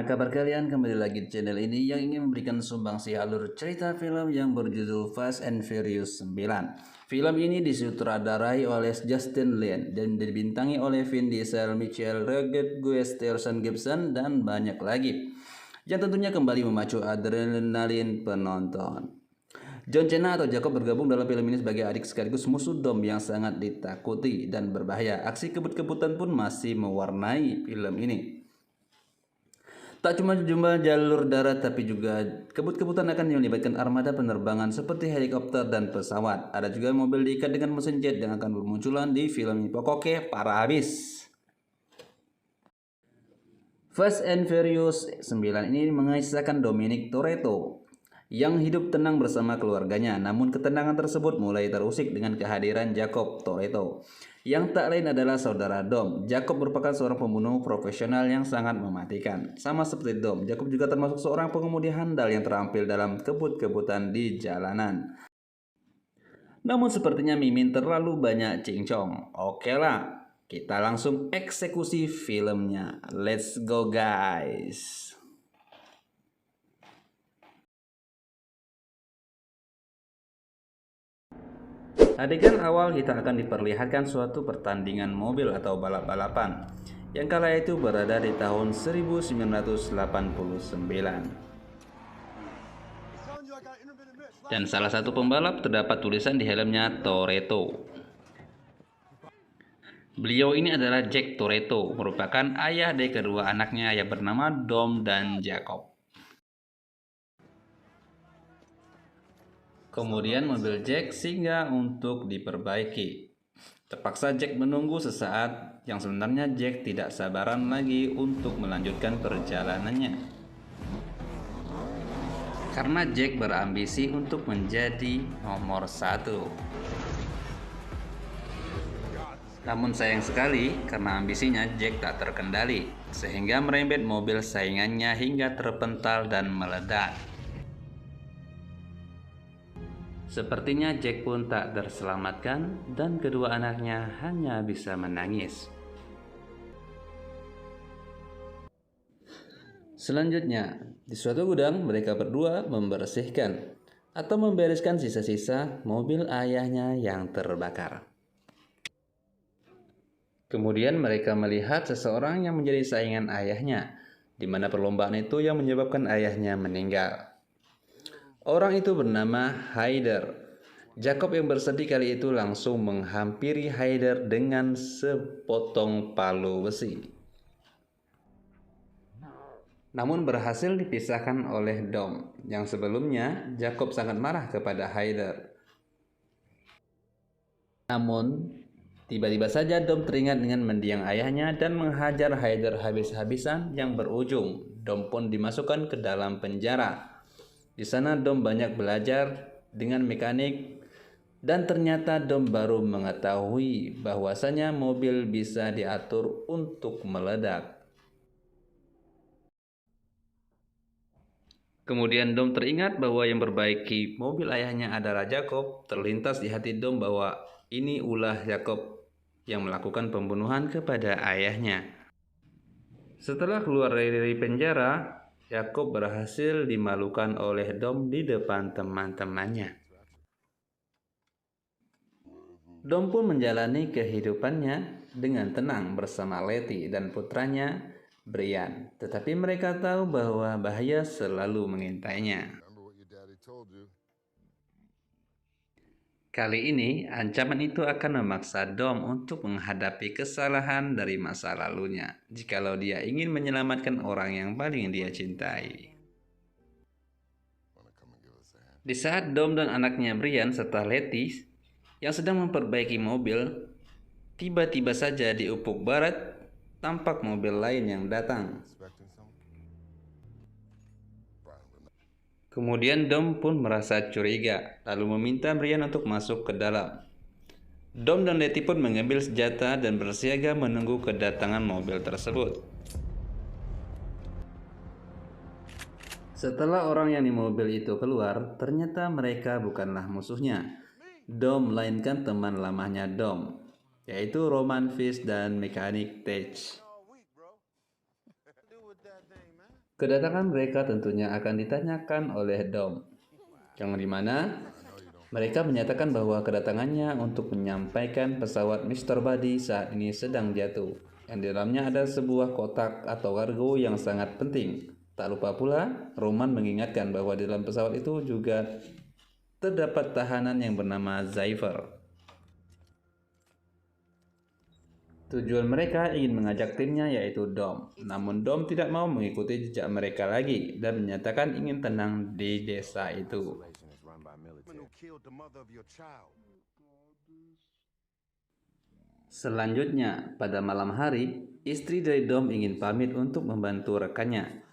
Gimana kabar kalian? Kembali lagi di channel ini yang ingin memberikan sumbangsi alur cerita film yang berjudul Fast and Furious 9. Film ini disutradarai oleh Justin Lin dan dibintangi oleh Vin Diesel, Michael Rodriguez, Tierson Gibson, dan banyak lagi, yang tentunya kembali memacu adrenalin penonton. John Cena atau Jacob bergabung dalam film ini sebagai adik sekaligus musuh Dom yang sangat ditakuti dan berbahaya. Aksi kebut-kebutan pun masih mewarnai film ini. Tak cuma jumlah jalur darat, tapi juga kebut-kebutan akan melibatkan armada penerbangan seperti helikopter dan pesawat. Ada juga mobil diikat dengan mesin jet yang akan bermunculan di film ini. Pokoknya parah habis. Fast and Furious 9 ini mengisahkan Dominic Toretto yang hidup tenang bersama keluarganya. Namun ketenangan tersebut mulai terusik dengan kehadiran Jacob Toretto, yang tak lain adalah saudara Dom. Jacob merupakan seorang pembunuh profesional yang sangat mematikan. Sama seperti Dom, Jacob juga termasuk seorang pengemudi handal yang terampil dalam kebut-kebutan di jalanan. Namun sepertinya Mimin terlalu banyak cincong. Oke lah, kita langsung eksekusi filmnya. Let's go guys. Adegan awal kita akan diperlihatkan suatu pertandingan mobil atau balap-balapan yang kala itu berada di tahun 1989. Dan salah satu pembalap terdapat tulisan di helmnya Toretto. Beliau ini adalah Jack Toretto, merupakan ayah dari kedua anaknya yang bernama Dom dan Jacob. Kemudian mobil Jack singgah untuk diperbaiki. Terpaksa Jack menunggu sesaat, yang sebenarnya Jack tidak sabaran lagi untuk melanjutkan perjalanannya. Karena Jack berambisi untuk menjadi nomor 1. Namun sayang sekali, karena ambisinya Jack tak terkendali, sehingga merembet mobil saingannya hingga terpental dan meledak. Sepertinya Jack pun tak terselamatkan dan kedua anaknya hanya bisa menangis. Selanjutnya, di suatu gudang mereka berdua membersihkan atau membereskan sisa-sisa mobil ayahnya yang terbakar. Kemudian mereka melihat seseorang yang menjadi saingan ayahnya, di mana perlombaan itu yang menyebabkan ayahnya meninggal. Orang itu bernama Haider. Jacob yang bersedih kali itu langsung menghampiri Haider dengan sepotong palu besi. Namun berhasil dipisahkan oleh Dom, yang sebelumnya Jacob sangat marah kepada Haider. Namun tiba-tiba saja Dom teringat dengan mendiang ayahnya dan menghajar Haider habis-habisan yang berujung Dom pun dimasukkan ke dalam penjara. Di sana Dom banyak belajar dengan mekanik dan ternyata Dom baru mengetahui bahwasanya mobil bisa diatur untuk meledak. Kemudian Dom teringat bahwa yang memperbaiki mobil ayahnya adalah Jacob. Terlintas di hati Dom bahwa ini ulah Jacob yang melakukan pembunuhan kepada ayahnya. Setelah keluar dari penjara, Jacob berhasil dimalukan oleh Dom di depan teman-temannya. Dom pun menjalani kehidupannya dengan tenang bersama Letty dan putranya Brian. Tetapi mereka tahu bahwa bahaya selalu mengintainya. Kali ini, ancaman itu akan memaksa Dom untuk menghadapi kesalahan dari masa lalunya, jikalau dia ingin menyelamatkan orang yang paling dia cintai. Di saat Dom dan anaknya Brian serta Letty yang sedang memperbaiki mobil, tiba-tiba saja di ufuk barat tampak mobil lain yang datang. Kemudian Dom pun merasa curiga, lalu meminta Brian untuk masuk ke dalam. Dom dan Letty pun mengambil senjata dan bersiaga menunggu kedatangan mobil tersebut. Setelah orang yang di mobil itu keluar, ternyata mereka bukanlah musuhnya Dom, melainkan teman lamanya Dom, yaitu Roman Fish dan mekanik Tej. Kedatangan mereka tentunya akan ditanyakan oleh Dom, yang dimana mereka menyatakan bahwa kedatangannya untuk menyampaikan pesawat Mr. Buddy saat ini sedang jatuh, yang di dalamnya ada sebuah kotak atau kargo yang sangat penting. Tak lupa pula, Roman mengingatkan bahwa di dalam pesawat itu juga terdapat tahanan yang bernama Zypher. Tujuan mereka ingin mengajak timnya yaitu Dom, namun Dom tidak mau mengikuti jejak mereka lagi dan menyatakan ingin tenang di desa itu. Selanjutnya, pada malam hari, istri dari Dom ingin pamit untuk membantu rekannya,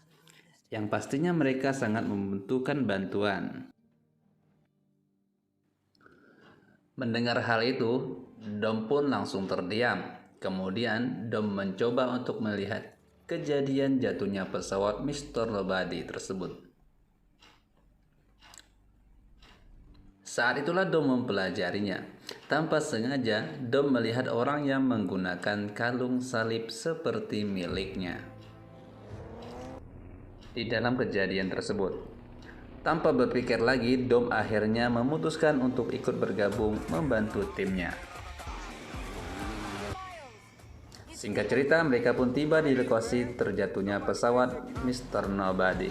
yang pastinya mereka sangat membutuhkan bantuan. Mendengar hal itu, Dom pun langsung terdiam. Kemudian, Dom mencoba untuk melihat kejadian jatuhnya pesawat Mr. Buddy tersebut. Saat itulah Dom mempelajarinya. Tanpa sengaja, Dom melihat orang yang menggunakan kalung salib seperti miliknya di dalam kejadian tersebut. Tanpa berpikir lagi, Dom akhirnya memutuskan untuk ikut bergabung membantu timnya. Singkat cerita, mereka pun tiba di lokasi terjatuhnya pesawat Mr. Nobody.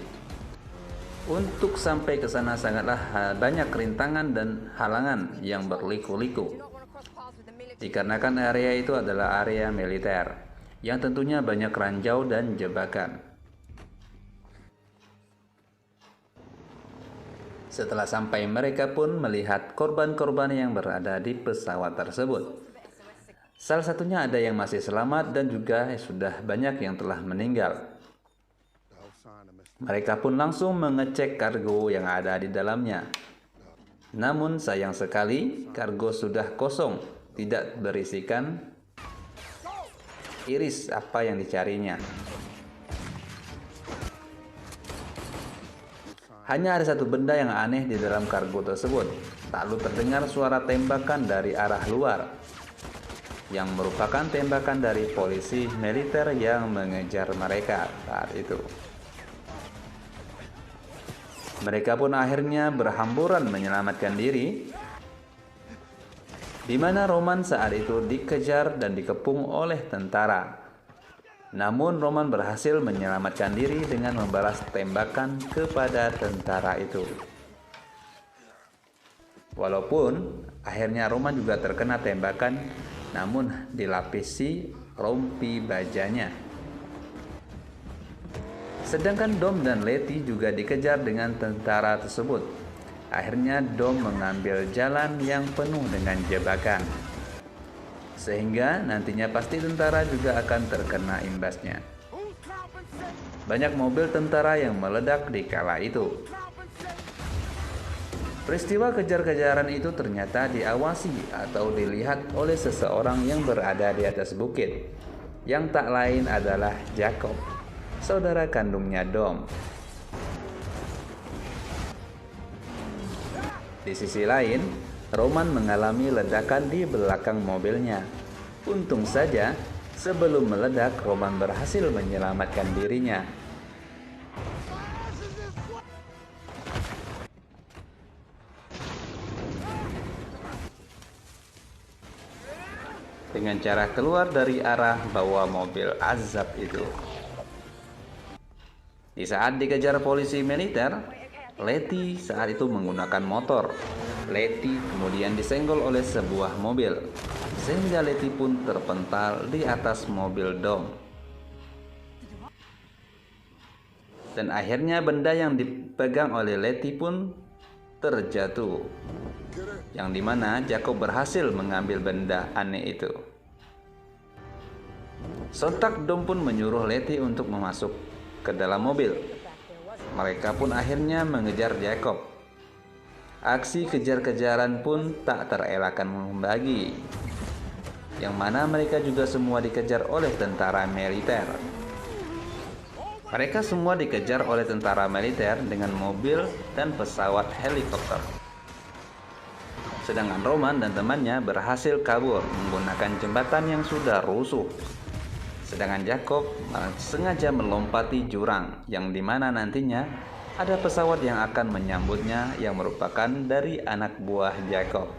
Untuk sampai ke sana sangatlah banyak rintangan dan halangan yang berliku-liku. Dikarenakan area itu adalah area militer, yang tentunya banyak ranjau dan jebakan. Setelah sampai, mereka pun melihat korban-korban yang berada di pesawat tersebut. Salah satunya ada yang masih selamat dan juga sudah banyak yang telah meninggal. Mereka pun langsung mengecek kargo yang ada di dalamnya. Namun sayang sekali, kargo sudah kosong, tidak berisikan iris apa yang dicarinya. Hanya ada satu benda yang aneh di dalam kargo tersebut. Lalu terdengar suara tembakan dari arah luar, yang merupakan tembakan dari polisi militer yang mengejar mereka saat itu. Mereka pun akhirnya berhamburan menyelamatkan diri, di mana Roman saat itu dikejar dan dikepung oleh tentara. Namun Roman berhasil menyelamatkan diri dengan membalas tembakan kepada tentara itu. Walaupun akhirnya Roman juga terkena tembakan, namun dilapisi rompi bajanya. Sedangkan Dom dan Letty juga dikejar dengan tentara tersebut. Akhirnya Dom mengambil jalan yang penuh dengan jebakan, sehingga nantinya pasti tentara juga akan terkena imbasnya. Banyak mobil tentara yang meledak di kala itu. Peristiwa kejar-kejaran itu ternyata diawasi atau dilihat oleh seseorang yang berada di atas bukit, yang tak lain adalah Jacob, saudara kandungnya Dom. Di sisi lain, Roman mengalami ledakan di belakang mobilnya. Untung saja, sebelum meledak, Roman berhasil menyelamatkan dirinya. Dengan cara keluar dari arah bawa mobil azab itu. Di saat dikejar polisi militer, Letty saat itu menggunakan motor. Letty kemudian disenggol oleh sebuah mobil, sehingga Letty pun terpental di atas mobil Dom. Dan akhirnya benda yang dipegang oleh Letty pun terjatuh, yang dimana Jacob berhasil mengambil benda aneh itu. Sontak Dom pun menyuruh Letty untuk masuk ke dalam mobil. Mereka pun akhirnya mengejar Jacob. Aksi kejar-kejaran pun tak terelakkan lagi, yang mana mereka juga semua dikejar oleh tentara militer. Mereka semua dikejar oleh tentara militer dengan mobil dan pesawat helikopter. Sedangkan Roman dan temannya berhasil kabur menggunakan jembatan yang sudah rusuh. Sedangkan Jacob sengaja melompati jurang yang dimana nantinya ada pesawat yang akan menyambutnya yang merupakan dari anak buah Jacob.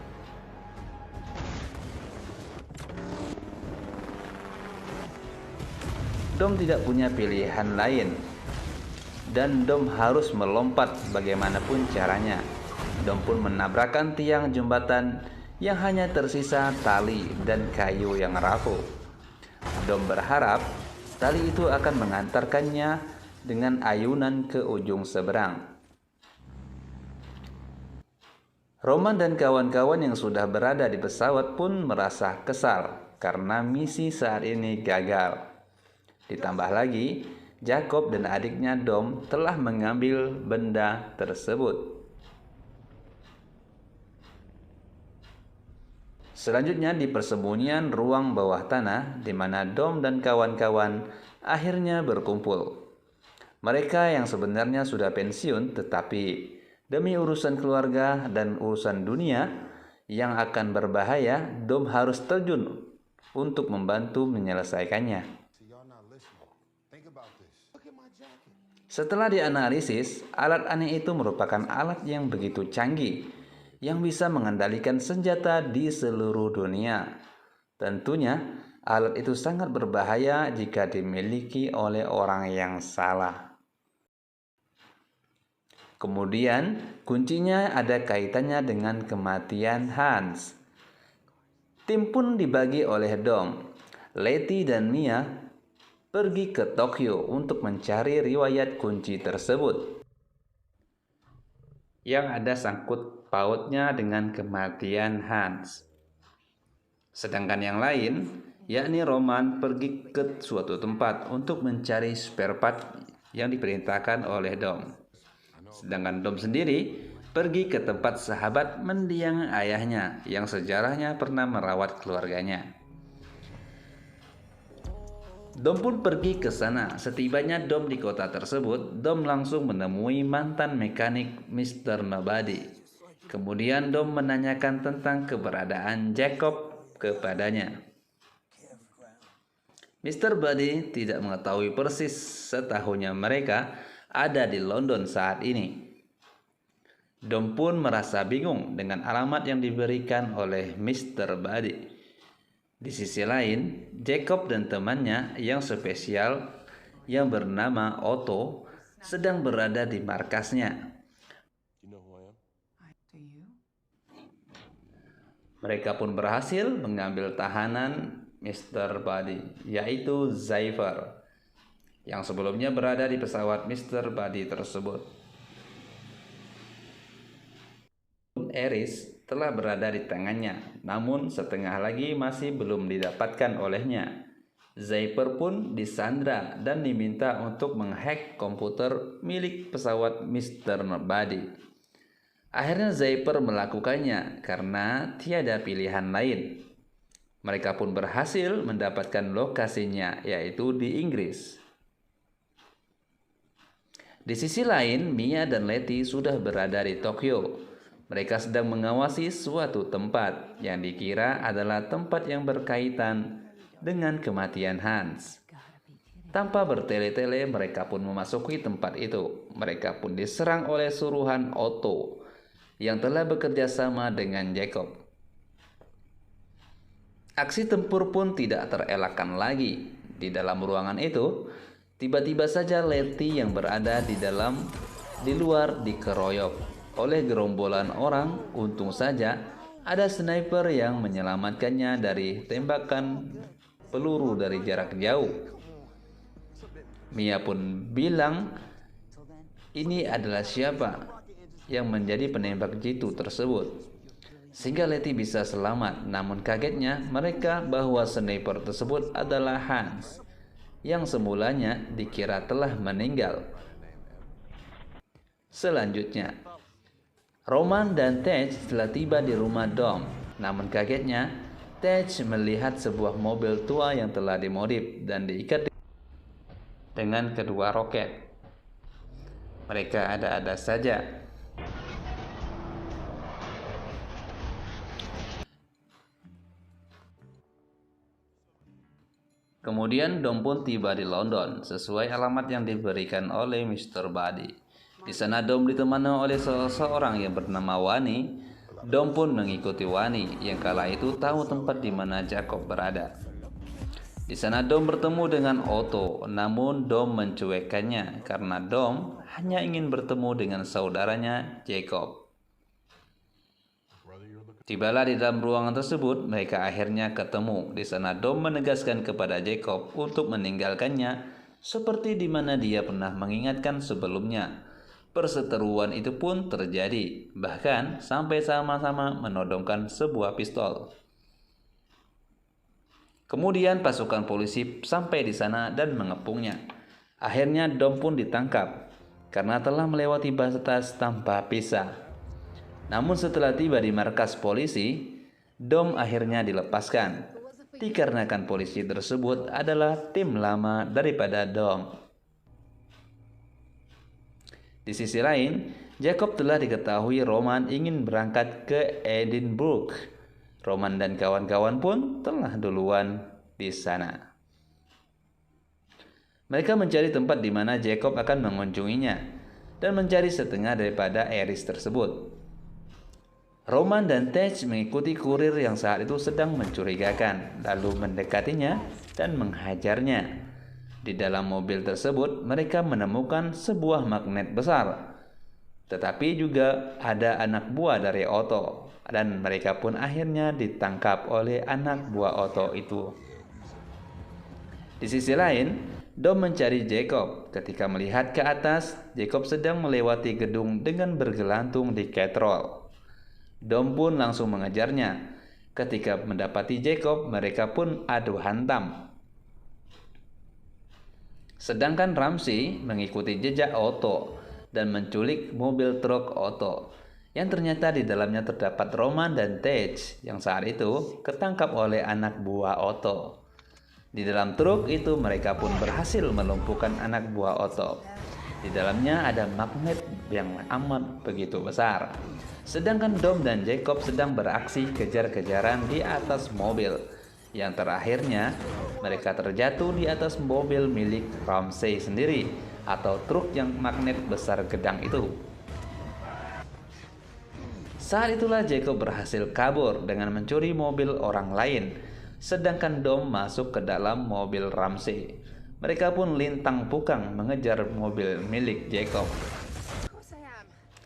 Dom tidak punya pilihan lain dan Dom harus melompat bagaimanapun caranya. Dom pun menabrakkan tiang jembatan yang hanya tersisa tali dan kayu yang rapuh. Dom berharap tali itu akan mengantarkannya dengan ayunan ke ujung seberang. Roman dan kawan-kawan yang sudah berada di pesawat pun merasa kesal karena misi saat ini gagal. Ditambah lagi, Jacob dan adiknya Dom telah mengambil benda tersebut. Selanjutnya di persembunyian ruang bawah tanah di mana Dom dan kawan-kawan akhirnya berkumpul. Mereka yang sebenarnya sudah pensiun tetapi demi urusan keluarga dan urusan dunia yang akan berbahaya, Dom harus terjun untuk membantu menyelesaikannya. Setelah dianalisis, alat aneh itu merupakan alat yang begitu canggih yang bisa mengendalikan senjata di seluruh dunia. Tentunya, alat itu sangat berbahaya jika dimiliki oleh orang yang salah. Kemudian, kuncinya ada kaitannya dengan kematian Hans. Tim pun dibagi oleh Dom. Letty dan Mia pergi ke Tokyo untuk mencari riwayat kunci tersebut yang ada sangkut pautnya dengan kematian Hans. Sedangkan yang lain, yakni Roman, pergi ke suatu tempat untuk mencari spare part yang diperintahkan oleh Dom. Sedangkan Dom sendiri pergi ke tempat sahabat mendiang ayahnya yang sejarahnya pernah merawat keluarganya. Dom pun pergi ke sana. Setibanya Dom di kota tersebut, Dom langsung menemui mantan mekanik Mr. Nobody. Kemudian Dom menanyakan tentang keberadaan Jacob kepadanya. Mr. Buddy tidak mengetahui persis setahunya mereka ada di London saat ini. Dom pun merasa bingung dengan alamat yang diberikan oleh Mr. Buddy. Di sisi lain, Jacob dan temannya yang spesial yang bernama Otto sedang berada di markasnya. Mereka pun berhasil mengambil tahanan Mr. Buddy, yaitu Zypher, yang sebelumnya berada di pesawat Mr. Buddy tersebut. Eris telah berada di tangannya, namun setengah lagi masih belum didapatkan olehnya. Zypher pun disandra dan diminta untuk menghack komputer milik pesawat Mr. Nobody. Akhirnya Zypher melakukannya karena tiada pilihan lain. Mereka pun berhasil mendapatkan lokasinya, yaitu di Inggris. Di sisi lain, Mia dan Letty sudah berada di Tokyo. Mereka sedang mengawasi suatu tempat yang dikira adalah tempat yang berkaitan dengan kematian Hans. Tanpa bertele-tele, mereka pun memasuki tempat itu. Mereka pun diserang oleh suruhan Otto yang telah bekerja sama dengan Jacob. Aksi tempur pun tidak terelakkan lagi. Di dalam ruangan itu, tiba-tiba saja Letty yang berada di luar dikeroyok oleh gerombolan orang. Untung saja ada sniper yang menyelamatkannya dari tembakan peluru dari jarak jauh. Mia pun bilang ini adalah siapa yang menjadi penembak jitu tersebut, sehingga Letty bisa selamat. Namun kagetnya mereka bahwa sniper tersebut adalah Hans yang semulanya dikira telah meninggal. Selanjutnya, Roman dan Tej telah tiba di rumah Dom. Namun kagetnya, Tej melihat sebuah mobil tua yang telah dimodif dan diikat dengan kedua roket. Mereka ada-ada saja. Kemudian Dom pun tiba di London sesuai alamat yang diberikan oleh Mr. Buddy. Di sana Dom ditemani oleh seseorang yang bernama Wani. Dom pun mengikuti Wani yang kala itu tahu tempat di mana Jacob berada. Di sana Dom bertemu dengan Otto, namun Dom mencuekannya karena Dom hanya ingin bertemu dengan saudaranya Jacob. Tibalah di dalam ruangan tersebut, mereka akhirnya ketemu. Di sana Dom menegaskan kepada Jacob untuk meninggalkannya seperti di mana dia pernah mengingatkan sebelumnya. Perseteruan itu pun terjadi, bahkan sampai sama-sama menodongkan sebuah pistol. Kemudian pasukan polisi sampai di sana dan mengepungnya. Akhirnya Dom pun ditangkap karena telah melewati batas tanpa visa. Namun setelah tiba di markas polisi, Dom akhirnya dilepaskan, dikarenakan polisi tersebut adalah tim lama daripada Dom. Di sisi lain, Jacob telah diketahui Roman ingin berangkat ke Edinburgh. Roman dan kawan-kawan pun telah duluan di sana. Mereka mencari tempat di mana Jacob akan mengunjunginya dan mencari setengah daripada Eris tersebut. Roman dan Tej mengikuti kurir yang saat itu sedang mencurigakan, lalu mendekatinya dan menghajarnya. Di dalam mobil tersebut, mereka menemukan sebuah magnet besar. Tetapi juga ada anak buah dari Otto, dan mereka pun akhirnya ditangkap oleh anak buah Otto itu. Di sisi lain, Dom mencari Jacob. Ketika melihat ke atas, Jacob sedang melewati gedung dengan bergelantung di katrol. Dom pun langsung mengejarnya. Ketika mendapati Jacob, mereka pun adu hantam. Sedangkan Ramsey mengikuti jejak Otto dan menculik mobil truk Otto, yang ternyata di dalamnya terdapat Roman dan Tej yang saat itu ketangkap oleh anak buah Otto. Di dalam truk itu mereka pun berhasil melumpuhkan anak buah Otto. Di dalamnya ada magnet yang amat begitu besar. Sedangkan Dom dan Jacob sedang beraksi kejar-kejaran di atas mobil. Yang terakhirnya, mereka terjatuh di atas mobil milik Ramsey sendiri atau truk yang magnet besar gedang itu. Saat itulah Jacob berhasil kabur dengan mencuri mobil orang lain, sedangkan Dom masuk ke dalam mobil Ramsey. Mereka pun lintang pukang mengejar mobil milik Jacob.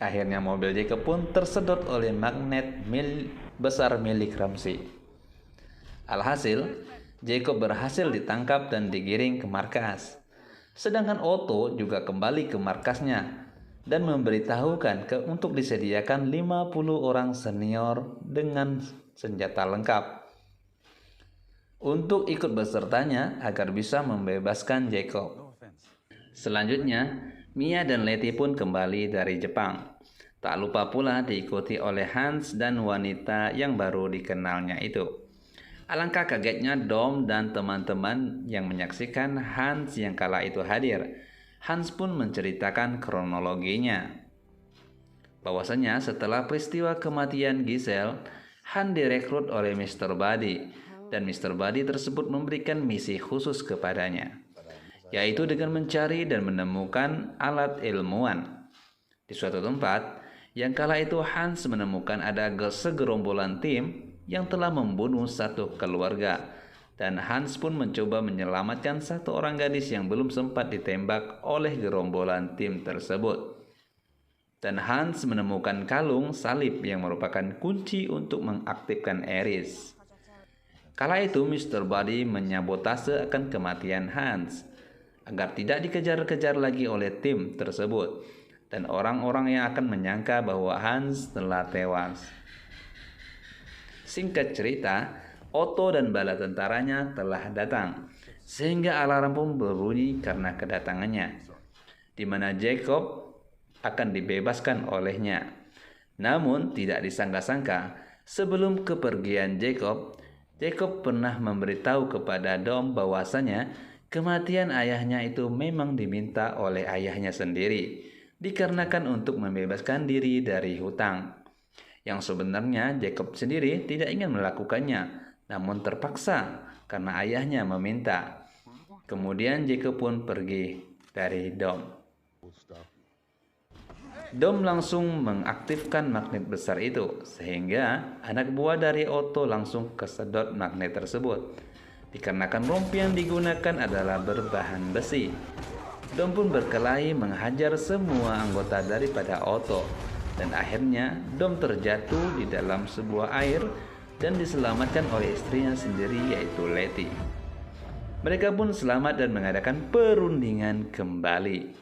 Akhirnya mobil Jacob pun tersedot oleh magnet besar milik Ramsey. Alhasil, Jacob berhasil ditangkap dan digiring ke markas. Sedangkan Otto juga kembali ke markasnya dan memberitahukan untuk disediakan 50 orang senior dengan senjata lengkap untuk ikut besertanya agar bisa membebaskan Jacob. Selanjutnya, Mia dan Letty pun kembali dari Jepang. Tak lupa pula diikuti oleh Hans dan wanita yang baru dikenalnya itu. Alangkah kagetnya Dom dan teman-teman yang menyaksikan Hans yang kala itu hadir. Hans pun menceritakan kronologinya. Bahwasanya setelah peristiwa kematian Giselle, Hans direkrut oleh Mr. Buddy dan Mr. Buddy tersebut memberikan misi khusus kepadanya, yaitu dengan mencari dan menemukan alat ilmuwan. Di suatu tempat, yang kala itu Hans menemukan ada segerombolan tim yang telah membunuh satu keluarga, dan Hans pun mencoba menyelamatkan satu orang gadis yang belum sempat ditembak oleh gerombolan tim tersebut. Dan Hans menemukan kalung salib yang merupakan kunci untuk mengaktifkan Eris. Kala itu Mr. Buddy menyabotase akan kematian Hans agar tidak dikejar-kejar lagi oleh tim tersebut, dan orang-orang yang akan menyangka bahwa Hans telah tewas. Singkat cerita, Otto dan bala tentaranya telah datang, sehingga alarm pun berbunyi karena kedatangannya, di mana Jacob akan dibebaskan olehnya. Namun tidak disangka-sangka, sebelum kepergian Jacob pernah memberitahu kepada Dom bahwasanya kematian ayahnya itu memang diminta oleh ayahnya sendiri, dikarenakan untuk membebaskan diri dari hutang. Yang sebenarnya Jacob sendiri tidak ingin melakukannya, namun terpaksa karena ayahnya meminta. Kemudian Jacob pun pergi dari Dom. Dom langsung mengaktifkan magnet besar itu, sehingga anak buah dari Otto langsung kesedot magnet tersebut. Dikarenakan rompi yang digunakan adalah berbahan besi, Dom pun berkelahi menghajar semua anggota daripada Otto. Dan akhirnya Dom terjatuh di dalam sebuah air dan diselamatkan oleh istrinya sendiri, yaitu Letty. Mereka pun selamat dan mengadakan perundingan kembali.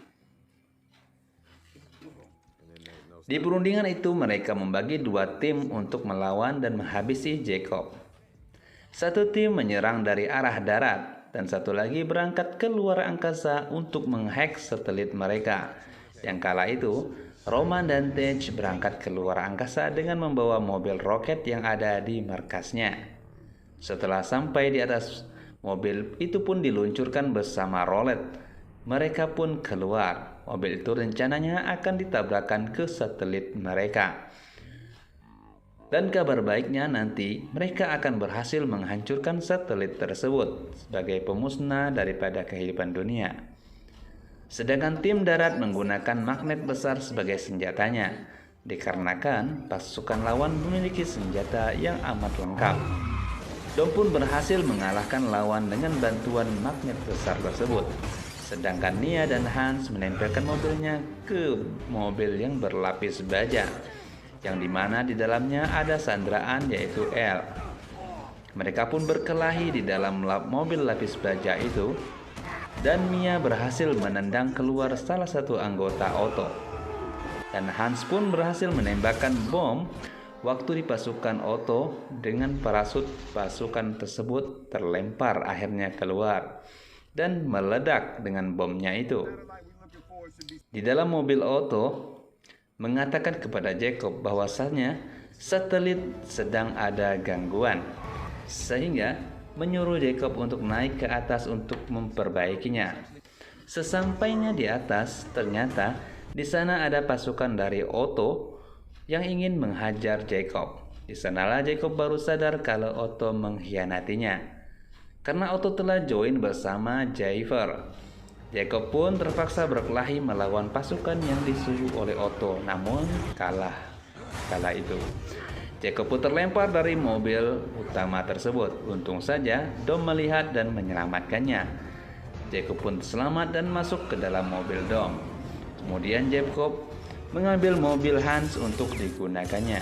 Di perundingan itu mereka membagi dua tim untuk melawan dan menghabisi Jacob. Satu tim menyerang dari arah darat dan satu lagi berangkat ke luar angkasa untuk menghack satelit mereka. Yang kala itu, Roman dan Tej berangkat ke luar angkasa dengan membawa mobil roket yang ada di markasnya. Setelah sampai di atas, mobil itu pun diluncurkan bersama Rolet. Mereka pun keluar. Mobil itu rencananya akan ditabrakkan ke satelit mereka. Dan kabar baiknya nanti mereka akan berhasil menghancurkan satelit tersebut sebagai pemusnah daripada kehidupan dunia. Sedangkan tim darat menggunakan magnet besar sebagai senjatanya, dikarenakan pasukan lawan memiliki senjata yang amat lengkap. Dom pun berhasil mengalahkan lawan dengan bantuan magnet besar tersebut. Sedangkan Nia dan Hans menempelkan mobilnya ke mobil yang berlapis baja, yang dimana di dalamnya ada sandraan yaitu L. Mereka pun berkelahi di dalam mobil lapis baja itu, dan Mia berhasil menendang keluar salah satu anggota Otto. Dan Hans pun berhasil menembakkan bom waktu di pasukan Otto dengan parasut pasukan tersebut terlempar akhirnya keluar dan meledak dengan bomnya itu. Di dalam mobil Otto mengatakan kepada Jacob bahwasannya satelit sedang ada gangguan, sehingga menyuruh Jacob untuk naik ke atas untuk memperbaikinya. Sesampainya di atas, ternyata di sana ada pasukan dari Otto yang ingin menghajar Jacob. Di sanalah Jacob baru sadar kalau Otto mengkhianatinya, karena Otto telah join bersama Jaiver. Jacob pun terpaksa berkelahi melawan pasukan yang disuruh oleh Otto, namun kalah. Kala itu Jacob pun terlempar dari mobil utama tersebut. Untung saja Dom melihat dan menyelamatkannya. Jacob pun selamat dan masuk ke dalam mobil Dom. Kemudian Jacob mengambil mobil Hans untuk digunakannya.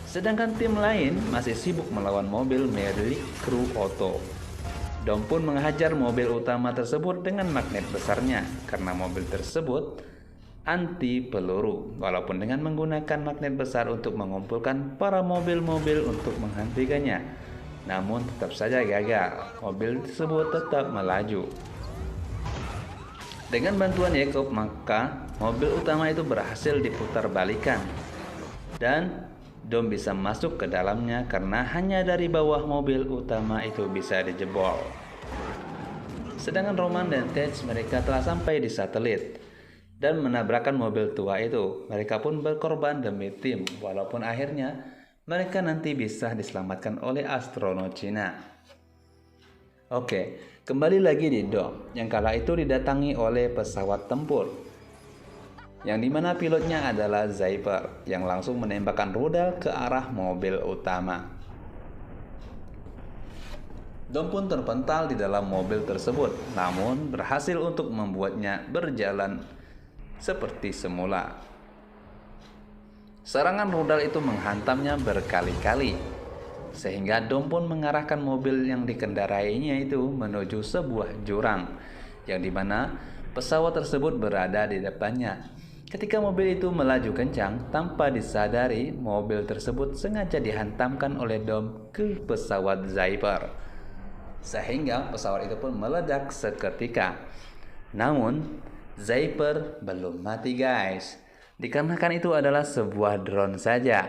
Sedangkan tim lain masih sibuk melawan mobil milik kru Otto. Dom pun menghajar mobil utama tersebut dengan magnet besarnya karena mobil tersebut anti peluru, walaupun dengan menggunakan magnet besar untuk mengumpulkan para mobil-mobil untuk menghentikannya. Namun tetap saja gagal, mobil tersebut tetap melaju. Dengan bantuan Jacob, maka mobil utama itu berhasil diputar balikan dan Dom bisa masuk ke dalamnya karena hanya dari bawah mobil utama itu bisa dijebol. Sedangkan Roman dan Tej mereka telah sampai di satelit dan menabrakkan mobil tua itu. Mereka pun berkorban demi tim, walaupun akhirnya mereka nanti bisa diselamatkan oleh astronot Cina. Oke, kembali lagi di Dom yang kala itu didatangi oleh pesawat tempur, yang dimana pilotnya adalah Zyper, yang langsung menembakkan rudal ke arah mobil utama. Dom pun terpental di dalam mobil tersebut, namun berhasil untuk membuatnya berjalan seperti semula. Serangan rudal itu menghantamnya berkali-kali, sehingga Dom pun mengarahkan mobil yang dikendarainya itu menuju sebuah jurang, yang dimana pesawat tersebut berada di depannya. Ketika mobil itu melaju kencang, tanpa disadari mobil tersebut sengaja dihantamkan oleh Dom ke pesawat Zyper, sehingga pesawat itu pun meledak seketika. Namun Zyper belum mati guys, dikarenakan itu adalah sebuah drone saja.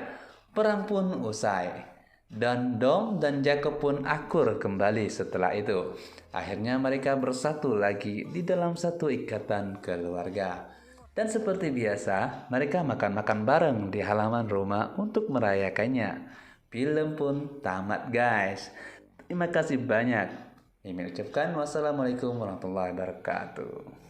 Perang pun usai dan Dom dan Jacob pun akur kembali setelah itu. Akhirnya mereka bersatu lagi di dalam satu ikatan keluarga. Dan seperti biasa, mereka makan-makan bareng di halaman rumah untuk merayakannya. Film pun tamat guys. Terima kasih banyak. Kami ucapkan wassalamualaikum warahmatullahi wabarakatuh.